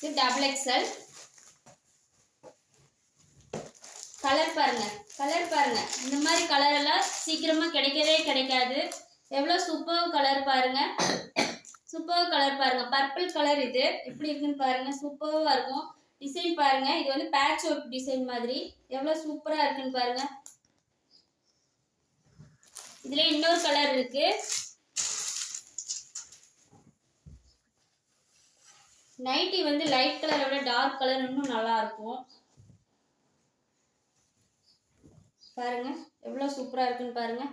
இது double XL. Colour பாருங்க. இந்த மாதிரி கலர் எல்லாம் சீக்கிரமா கிடைக்கவே கிடைக்காது. எவ்வளவு சூப்பர் கலர் பாருங்க. Purple colour. இது எப்படி இருக்குன்னு பாருங்க. சூப்பரா இருக்கும். டிசைன் பாருங்க. இது வந்து பேட்ச் ஒர்க் டிசைன் மாதிரி எவ்வளவு சூப்பரா இருக்குன்னு பாருங்க. இதுல இன்னொரு கலர் இருக்கு. நைட்டி வந்து லைட் கலரை விட டார்க் கலர் இன்னும் நல்லா இருக்கும். பாருங்க எவ்வளவு சூப்பரா இருக்குன்னு பாருங்க.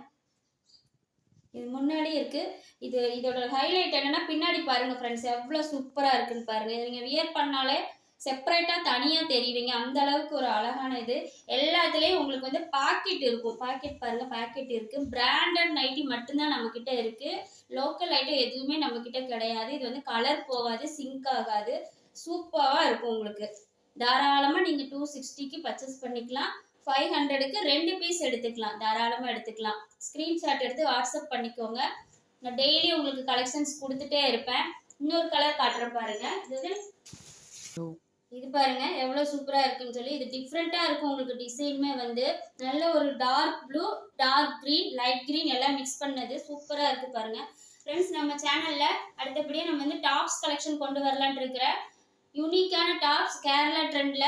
இது முன்னாடி இருக்கு. இதோட ஹைலைட் என்னன்னா பின்னாடி பாருங்க ஃப்ரெண்ட்ஸ், எவ்வளவு சூப்பரா இருக்குன்னு பாருங்க. இதை நீங்க வியர் பண்ணாலே செப்பரேட்டா தனியா தெரியுவீங்க. அந்த அளவுக்கு ஒரு அழகான இது. எல்லாத்துலயும் உங்களுக்கு வந்து பாக்கெட் இருக்கும். பாக்கெட் பாருங்க, பாக்கெட் இருக்கு. பிராண்டட் நைட்டி மட்டும்தான் நம்ம கிட்ட இருக்கு. லோக்கல் ஐட்டம் எதுவுமே நம்ம கிட்ட கிடையாது. இது வந்து கலர் போகாது, சிங்க் ஆகாது. சூப்பரா இருக்கும். உங்களுக்கு தாராளமா நீங்க 260க்கு பர்ச்சேஸ் பண்ணிக்கலாம். 500க்கு 2 பீஸ் எடுத்துக்கலாம். தாராளமா எடுத்துக்கலாம். ஸ்கிரீன்ஷாட் எடுத்து வாட்ஸ்அப் பண்ணிக்கோங்க. நான் டெய்லி உங்களுக்கு கலெக்ஷன்ஸ் கொடுத்துட்டே இருப்பேன். இன்னொரு கலர் காட்டுறேன் பாருங்க. இது பாருங்க எவ்வளவு சூப்பரா இருக்குன்னு சொல்லி. இது டிஃப்ரெண்டா இருக்கும். உங்களுக்கு டிசைனுமே வந்து நல்ல ஒரு dark blue, dark green, light green எல்லாம் மிக்ஸ் பண்ணது சூப்பரா இருக்கு பாருங்க. ஃப்ரெண்ட்ஸ், நம்ம சேனல்ல அடுத்தபடியே நம்ம வந்து டாப்ஸ் கலெக்ஷன் கொண்டு வரலான்னு இருக்கிற யூனிக்கான டாப்ஸ் கேரளா ட்ரெண்ட்ல.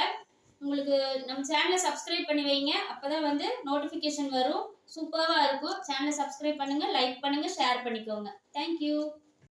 உங்களுக்கு நம்ம சேனலை சப்ஸ்கிரைப் பண்ணி வைங்க. அப்பதான் வந்து நோட்டிஃபிகேஷன் வரும். சூப்பராக இருக்கும். சேனலை சப்ஸ்கிரைப் பண்ணுங்க, லைக் பண்ணுங்க, ஷேர் பண்ணிக்கோங்க. தேங்க்யூ.